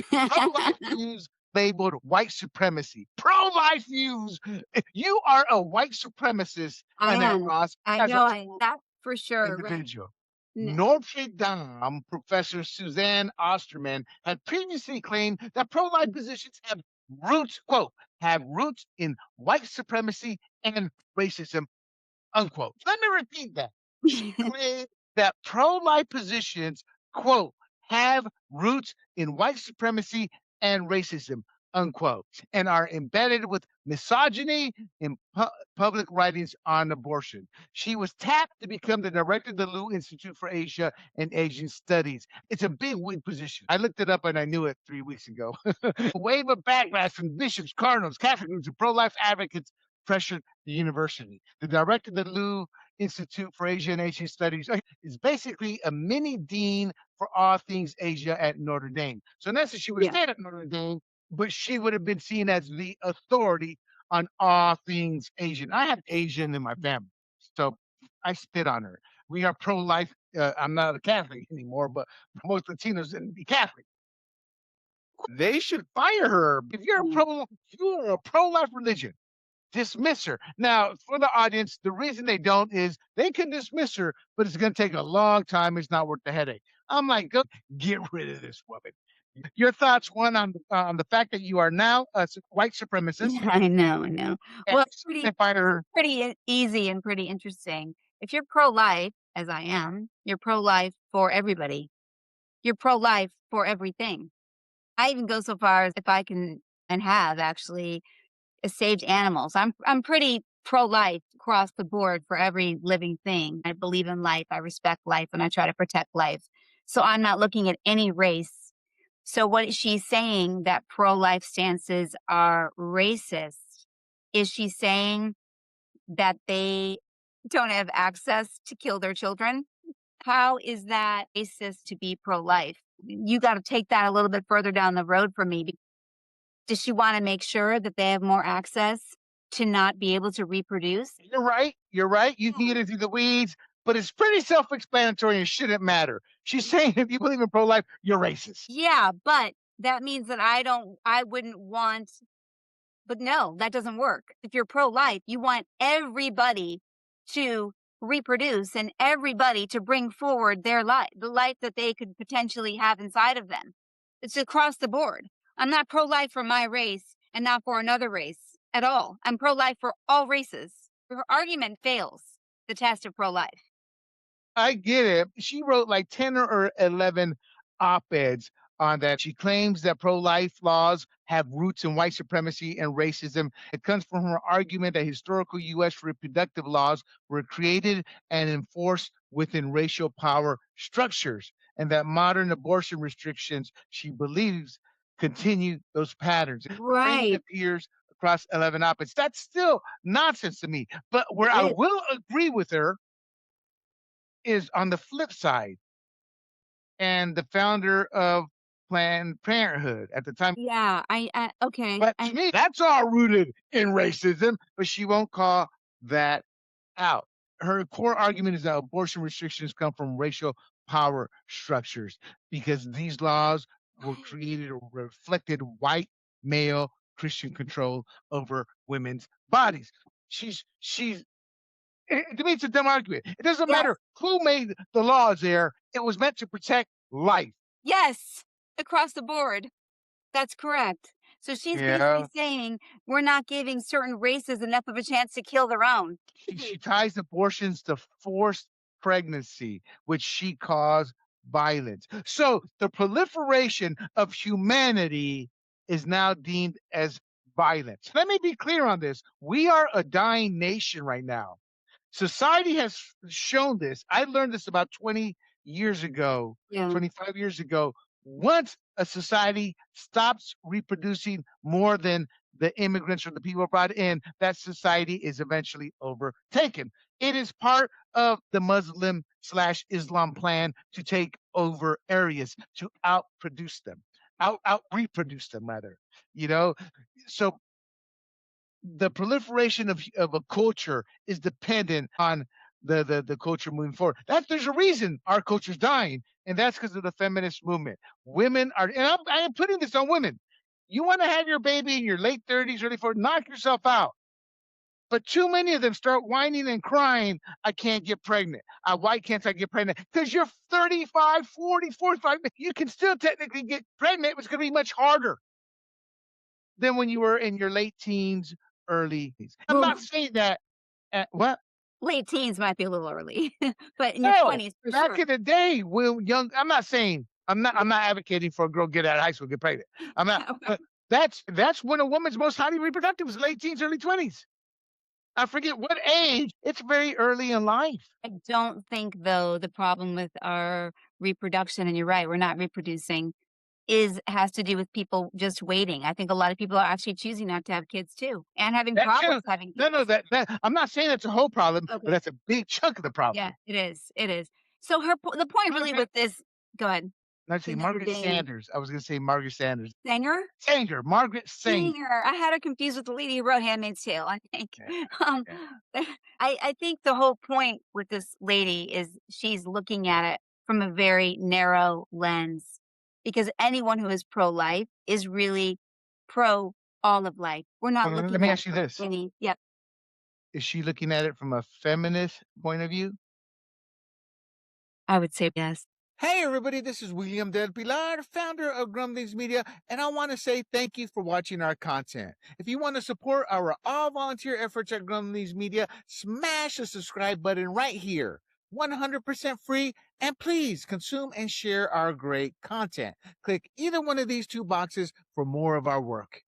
Pro-life views labeled white supremacy. Pro-life views. You are a white supremacist, I Annette am. Ross, I as a know that for sure, right. individual. N Notre Dame professor Suzanne Osterman had previously claimed that pro-life positions have roots, quote, have roots in white supremacy and racism, unquote. Let me repeat that. She claimed that pro-life positions, quote, have roots in white supremacy and racism, unquote, and are embedded with misogyny in public writings on abortion. She was tapped to become the director of the Lou Institute for Asia and Asian Studies. It's a big wig position. I looked it up and I knew it 3 weeks ago. A wave of backlash from bishops, cardinals, Catholic groups, and pro-life advocates pressured the university. The director of the Lou Institute for Asia and Asian Studies is basically a mini dean for all things Asia at Notre Dame. So in essence, she would have Yeah. stayed at Notre Dame, but she would have been seen as the authority on all things Asian. I have Asian in my family, so I spit on her. We are pro-life. I'm not a Catholic anymore, but most Latinos didn't be Catholic. They should fire her. Mm. If you are a pro-life religion, dismiss her. Now, for the audience, the reason they don't is they can dismiss her, but it's going to take a long time. It's not worth the headache. I'm like, go get rid of this woman. Your thoughts, one on the fact that you are now a white supremacist, I know, I know. and Well, they fired her. pretty easy and pretty interesting. If you're pro-life, as I am, you're pro-life for everybody. You're pro-life for everything. I even go so far as if I can and have actually saved animals. I'm pretty pro-life across the board for every living thing. I believe in life, I respect life, and I try to protect life. So I'm not looking at any race. So what she's saying that pro-life stances are racist, is she saying that they don't have access to kill their children? How is that racist to be pro-life? You got to take that a little bit further down the road for me. Does she wanna make sure that they have more access to not be able to reproduce? You're right. You're right. You can Yeah. get into the weeds, but it's pretty self-explanatory and shouldn't matter. She's saying if you believe in pro-life, you're racist. Yeah, but that means that I wouldn't want but no, that doesn't work. If you're pro-life, you want everybody to reproduce and everybody to bring forward their life, the life that they could potentially have inside of them. It's across the board. I'm not pro-life for my race and not for another race at all. I'm pro-life for all races. Her argument fails the test of pro-life. I get it. She wrote like 10 or 11 op-eds on that. She claims that pro-life laws have roots in white supremacy and racism. It comes from her argument that historical U.S. reproductive laws were created and enforced within racial power structures, and that modern abortion restrictions, she believes, continue those patterns. Framing Right. appears across 11 op-eds. That's still nonsense to me. But where I It is. will agree with her is on the flip side, and the founder of Planned Parenthood at the time. Yeah, I okay. But to me, that's all rooted in racism, but she won't call that out. Her core argument is that abortion restrictions come from racial power structures because these laws were created or reflected white male Christian control over women's bodies. She's to me, it's a dumb argument. It doesn't Yes. matter who made the laws there. It was meant to protect life. Yes, across the board. That's correct. So she's basically Yeah. saying we're not giving certain races enough of a chance to kill their own. She ties abortions to forced pregnancy, which she calls violence. So the proliferation of humanity is now deemed as violence. Let me be clear on this. We are a dying nation right now. Society has shown this. I learned this about 20 years ago, Yeah. 25 years ago. Once a society stops reproducing more than the immigrants or the people brought in, that society is eventually overtaken. It is part of the Muslim slash Islam plan to take over areas, to outproduce them, out reproduce them rather. You know, so the proliferation of a culture is dependent on the culture moving forward. There's a reason our culture's dying, and that's because of the feminist movement. Women are, and I am putting this on women. You want to have your baby in your late 30s, early 40s, knock yourself out. But too many of them start whining and crying, I can't get pregnant. Why can't I get pregnant? Because you're 35, 40, 45. You can still technically get pregnant. It's going to be much harder than when you were in your late teens, early. I'm Well, not saying that. What? late teens might be a little early, but in your No, 20s for back sure. in the day, when young, I'm not saying I'm not advocating for a girl get out of high school, get pregnant. I'm not. But that's when a woman's most highly reproductive is late teens, early 20s. I forget what age. It's very early in life. I don't think, though, the problem with our reproduction, and you're right, we're not reproducing, has to do with people just waiting. I think a lot of people are actually choosing not to have kids too, and having That problems should having no, no, kids. that I'm not saying that's a whole problem, but Okay. that's a big chunk of the problem. Yeah, it is, it is. So the point really Margaret, with this. Go ahead. I'd say The Notre Margaret Dame Sanders. I was gonna say Margaret Sanders. Sanger? Sanger, Margaret Sanger. Sanger. I had her confused with the lady who wrote Handmaid's Tale, I think. Yeah, Um, yeah. I think the whole point with this lady is she's looking at it from a very narrow lens, because anyone who is pro-life is really pro all of life. We're not Well, let looking me at ask you this. any. Yep. Is she looking at it from a feminist point of view? I would say yes. Hey everybody, this is William Del Pilar, founder of Grumblings Media, and I want to say thank you for watching our content. If you want to support our all-volunteer efforts at Grumblings Media, smash the subscribe button right here. 100% free, and please consume and share our great content. Click either one of these two boxes for more of our work.